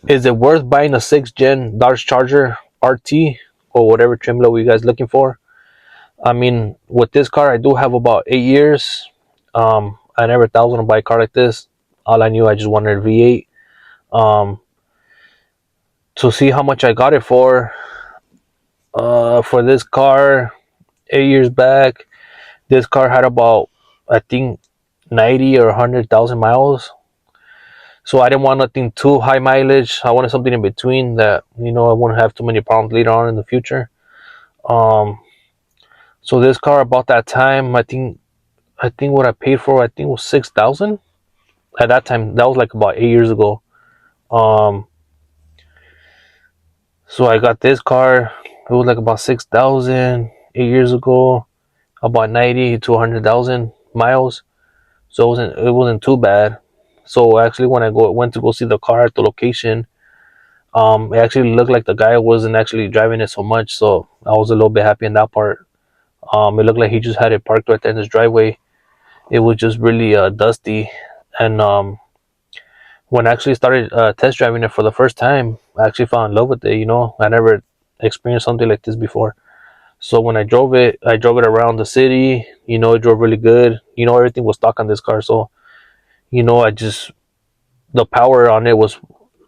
Is it worth buying a 6th gen Dodge Charger RT or whatever trim level you guys looking for? I mean, with this car, I do have about 8 years. I never thought I was gonna buy a car like this. All I knew, I just wanted a V8. Um, to see how much I got it for this car 8 years back, this car had about, I think, 90 or 100,000 miles. So I didn't want nothing too high mileage. I wanted something in between that I wouldn't have too many problems later on in the future. Um, so this car about that time, I think what I paid for, I think was 6,000 at that time. That was like about 8 years ago. Um, so I got this car. It was like about 6,000 8 years ago, about 90 to 100,000 miles. So it wasn't too bad. So actually, when I went to go see the car at the location, it actually looked like the guy wasn't actually driving it so much. So I was a little bit happy in that part. It looked like he just had it parked right there in his driveway. It was just really dusty, and when I actually started test driving it for the first time, I actually fell in love with it. I never experienced something like this before. So when I drove it around the city. It drove really good. Everything was stock on this car. So I just the power on it was,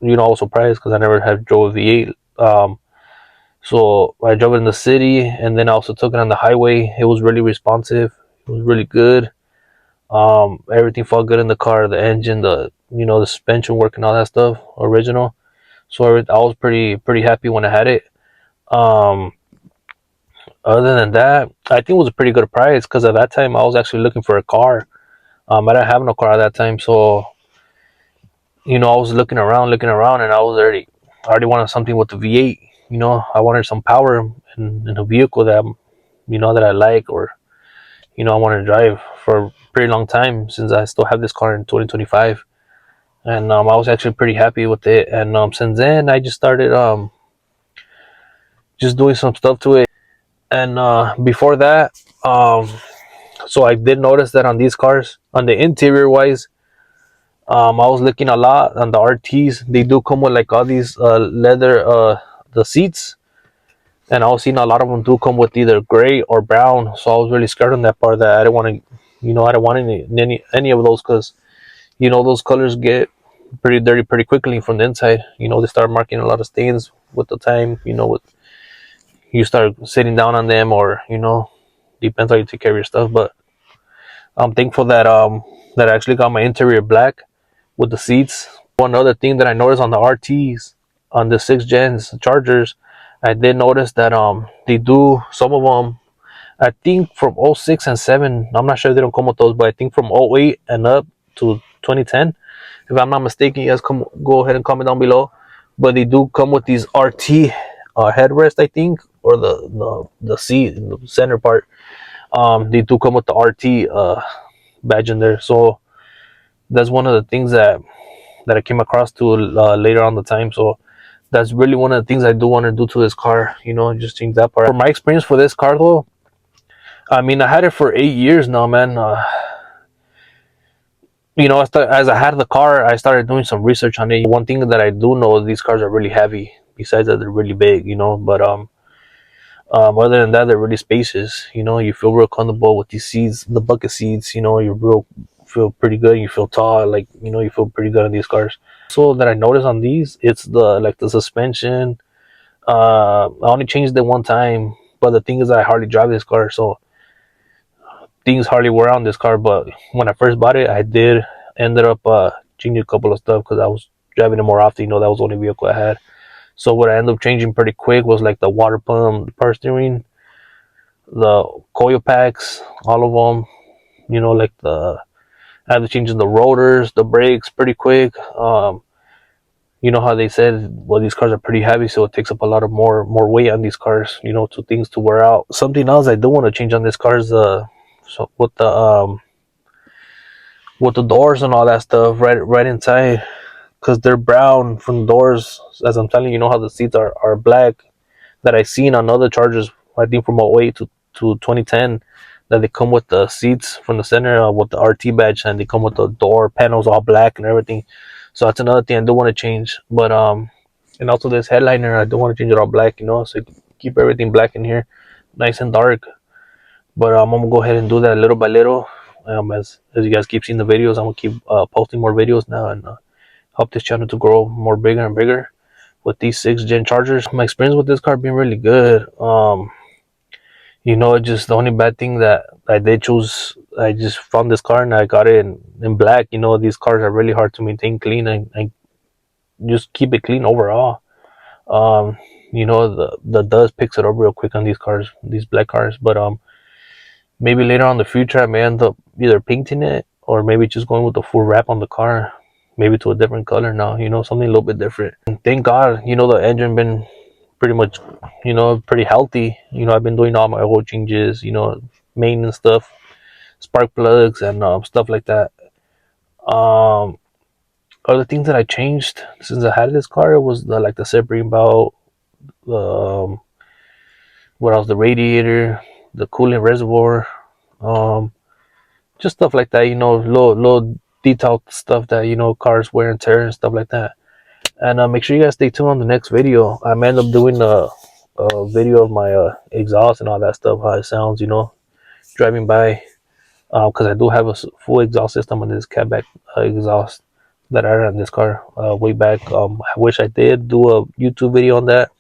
I was surprised because I never had drove a V8. So I drove it in the city, and then I also took it on the highway. It was really responsive. It was really good. Everything felt good in the car. The engine, the suspension work and all that stuff, original. So I was pretty happy when I had it. Um, Other than that, I think it was a pretty good price because at that time I was actually looking for a car. I didn't have no car at that time, so I was looking around, and I already wanted something with the V8. I wanted some power in a vehicle that I like, or I wanted to drive for a pretty long time since I still have this car in 2025. And I was actually pretty happy with it. And since then, I just started just doing some stuff to it. And before that, um, so I did notice that on these cars, on the interior wise, I was looking a lot on the RTs. They do come with like all these leather the seats, and I was seeing a lot of them do come with either gray or brown. So I was really scared on that part, that I didn't want to, I didn't want any of those, because those colors get pretty dirty pretty quickly from the inside. They start marking a lot of stains with the time. With you start sitting down on them, or depends how you take care of your stuff. But I'm thankful that I actually got my interior black with the seats. One other thing that I noticed on the RTs, on the 6th gens Chargers, I did notice that they do, some of them, I think from '06 and 7. I'm not sure if they don't come with those, but I think from '08 and up to 2010, if I'm not mistaken. You guys go ahead and comment down below. But they do come with these RT headrest, I think, or the seat in the center part. They do come with the RT badge in there. So that's one of the things that I came across to later on the time. So that's really one of the things I do want to do to this car. Just change that part. For my experience for this car, though, I mean, I had it for 8 years now, man. As I had the car, I started doing some research on it. One thing that I do know, these cars are really heavy. Besides that, they're really big. But other than that, they're really spacious. You feel real comfortable with these seats, the bucket seats. You feel pretty good. You feel tall, like you feel pretty good on these cars. So that I noticed on these, it's the suspension. I only changed it one time, but the thing is, I hardly drive this car, so things hardly wear on this car. But when I first bought it, I did ended up changing a couple of stuff because I was driving it more often. That was the only vehicle I had. So what I ended up changing pretty quick was like the water pump, the power steering, the coil packs, all of them. Like I had to change the rotors, the brakes pretty quick. How they said, well, these cars are pretty heavy, so it takes up a lot of more weight on these cars. To things to wear out. Something else I do want to change on this car is so with the doors and all that stuff right inside, because they're brown from the doors. As I'm telling you, how the seats are black, that I seen on other Chargers, I think from '08 to 2010, that they come with the seats from the center with the RT badge, and they come with the door panels all black and everything. So that's another thing I do want to change. But and also this headliner, I don't want to change it all black, so keep everything black in here, nice and dark. But I'm gonna go ahead and do that little by little. As you guys keep seeing the videos, I'm gonna keep posting more videos now and help this channel to grow more bigger and bigger with these 6th-gen chargers. My experience with this car being really good. Just the only bad thing that I did choose, I just found this car and I got it in black. These cars are really hard to maintain clean and just keep it clean overall. The dust picks it up real quick on these cars, these black cars. But maybe later on in the future I may end up either painting it or maybe just going with the full wrap on the car, maybe to a different color now, something a little bit different. And thank God, the engine been pretty much, pretty healthy. I've been doing all my oil changes, maintenance stuff, spark plugs and stuff like that. Other things that I changed since I had this car was the separating belt, um, what else? The radiator, the coolant reservoir, um, just stuff like that. Little detailed stuff that cars wear and tear and stuff like that. And make sure you guys stay tuned on the next video. I may end up doing a video of my exhaust and all that stuff, how it sounds, driving by. Because I do have a full exhaust system on this catback exhaust that I ran in this car way back. I wish I did do a YouTube video on that,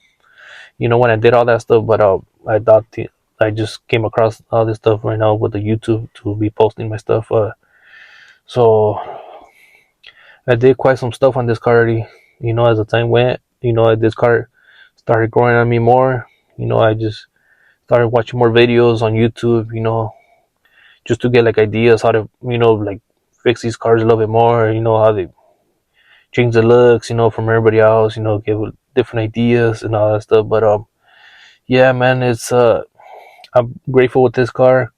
when I did all that stuff, but I thought I just came across all this stuff right now with the YouTube to be posting my stuff. So I did quite some stuff on this car already. As the time went, this car started growing on me more. I just started watching more videos on YouTube. Just to get like ideas how to like fix these cars a little bit more. How they change the looks. From everybody else. Give different ideas and all that stuff. But yeah, man, it's I'm grateful with this car.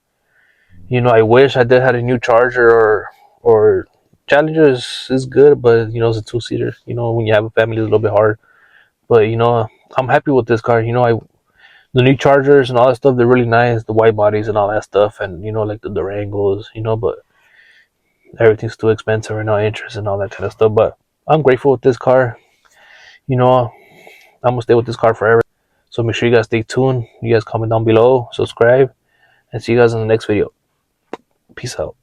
I wish I did had a new Charger or Challenger is good, but it's a 2-seater. When you have a family, it's a little bit hard. But I'm happy with this car. The new Chargers and all that stuff, they're really nice. The white bodies and all that stuff, and like the Durangos. But everything's too expensive right now, interest and all that kind of stuff. But I'm grateful with this car. I'm gonna stay with this car forever. So make sure you guys stay tuned. You guys comment down below, subscribe, and see you guys in the next video. Peace out.